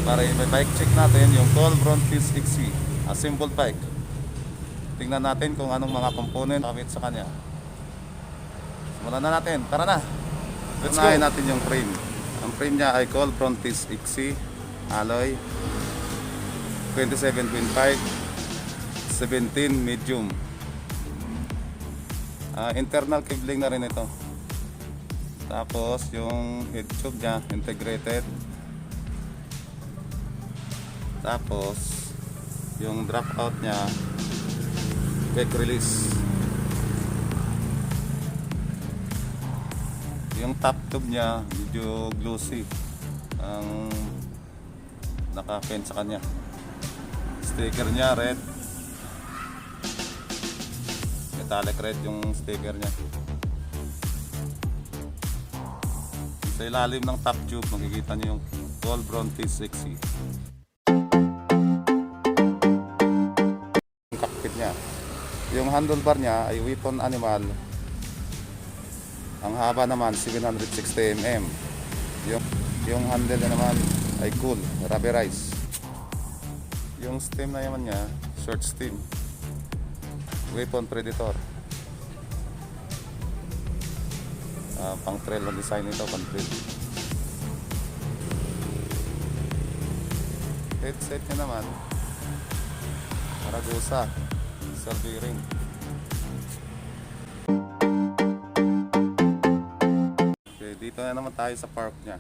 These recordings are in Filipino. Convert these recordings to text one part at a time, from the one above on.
Para may bike check natin yung Colbron Peace XC, a simple bike. Tingnan natin kung anong mga component gamit sa kanya. Simulan na natin, tara na. Let's go. Natin yung frame. Ang frame niya ay Colbron Peace XC alloy 27.5 17 medium. Internal cabling na rin ito. Tapos yung head tube niya integrated. Tapos yung drop out niya quick release. Yung top tube niya medyo glossy ang naka-paint sa kanya. Sticker niya red, metallic red yung sticker niya. Sa ilalim ng top tube makikita niyo yung Colbron T60. Yung cockpit niya, yung handlebar niya ay weapon animal. Ang haba naman 760 mm. Yung handle na naman ay cool, rubberized. Yung stem na naman niya, short stem. Weapon Predator. Pang trail ang design nito, pang trail. Headset niya naman Maragosa, cell bearing. Okay, dito na naman tayo sa fork niya.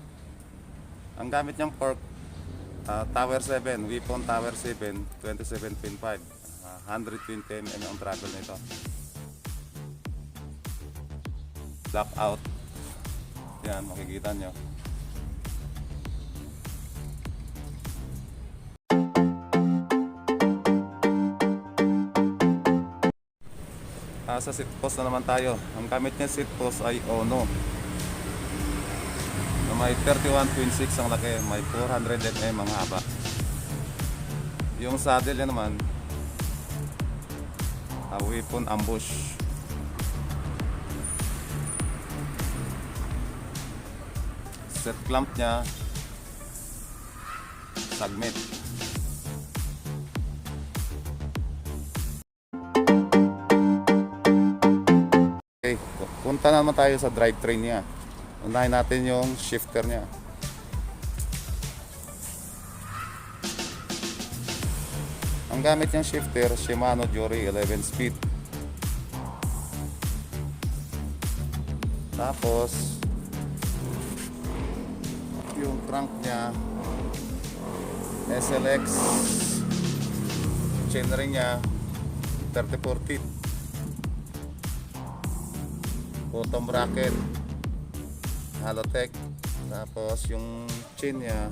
Ang gamit niyang fork, Tower 7, Weapon Tower 7, 27.5, 120 mm ang travel nito. Lock out. Yan, makikita nyo. Sa seat post na naman tayo. Ang gamit niya seat post ay Ono. Na may 31.6 ang laki, may 400 mm ang haba. Yung saddle niya naman, Weapon Ambush. Set clamp niya Sagmet. Okay, punta naman tayo sa drivetrain niya. Unahin natin yung shifter niya. Ang gamit niyang shifter, Shimano Jory 11 speed. Tapos yung crank niya SLX. Chainring niya 34 feet. Bottom bracket Halotech. Tapos yung chain niya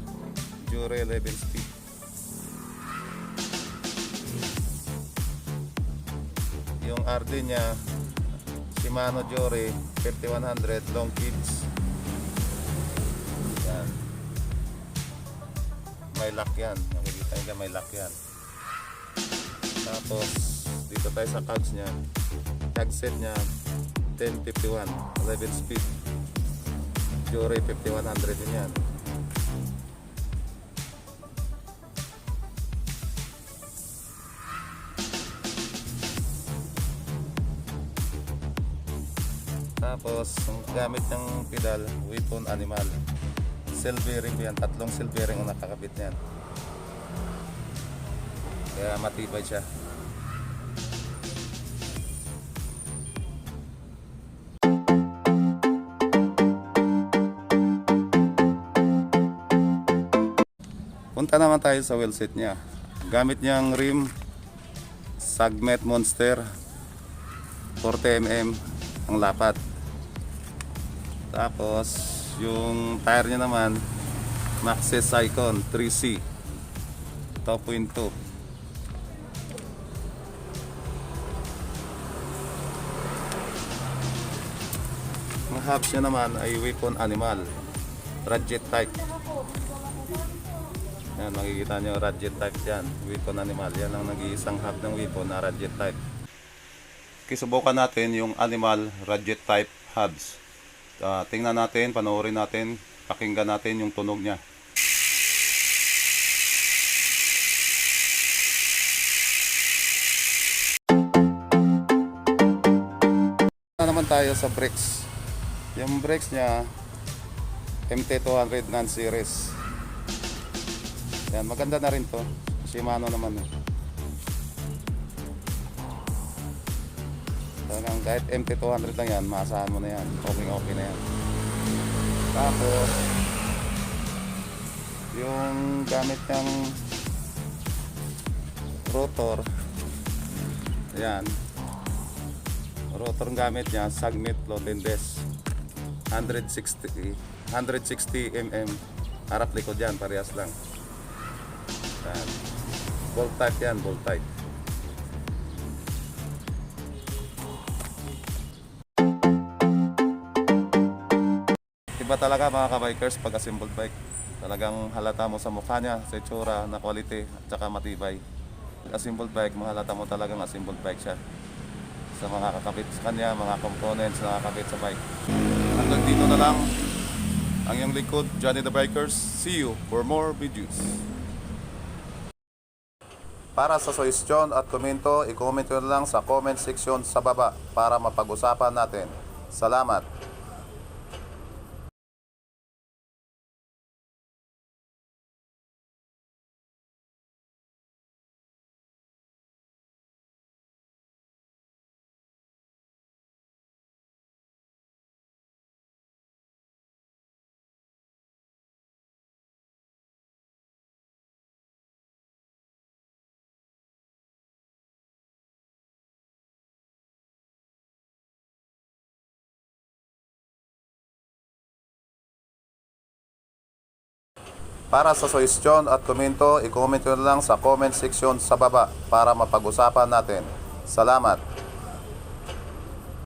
Jory 11 speed. Yung RD niya Shimano Jory 5100 long kids. Yan. May lock yan. Nakikita nyo may lock yan. Tapos dito tayo sa cogs niya. Tag set niya 1051 11 speed. Jory 5100 din yan. Tapos ang gamit ng pedal, Weapon Animal. Cell bearing yan, tatlong cell bearing ang nakakabit niyan. Kaya matibay siya. Punta naman tayo sa wheel set niya. Gamit niyang rim Sagmet Monster 40 mm ang lapat. Tapos yung tire niya naman Maxxis Icon 3C 2.2. Ang hubs niya naman ay Weapon Animal Radjet type. Yan, makikita nyo Radjet type yan, Weapon Animal. Yan ang nag-iisang hub ng Weapon na Radjet type. Subukan natin yung Animal Radjet type hubs. Tingnan natin, panoorin natin, pakinggan natin yung tunog niya. tayo sa brakes. Yung brakes niya MT200 non-series. Yan, maganda na rin to. Shimano naman eh. Talagang kahit MT200 lang yan, maasahan mo na yan. Okay na yan. Tapos yung gamit niyang rotor, yan, rotor gamit niya Sagmit Lotendes 160 mm, harap likod yan, parehas lang. Yan. Bolt type yan, bolt type. Iba talaga mga ka-bikers pag assembled bike. Talagang halata mo sa mukha niya, sa itsura, na quality at saka matibay. Assembled bike, mahalata mo talagang assembled bike siya. Sa mga kakabit sa kanya, mga components na kakabit sa bike. Hanggang dito na lang ang iyong lingkod, Johnny the Bikers. See you for more videos. Para sa suggestion at komento, i-comment nyo lang sa comment section sa baba para mapag-usapan natin. Salamat! Para sa suggestion at komento, i-comment nyo lang sa comment section sa baba para mapag-usapan natin. Salamat!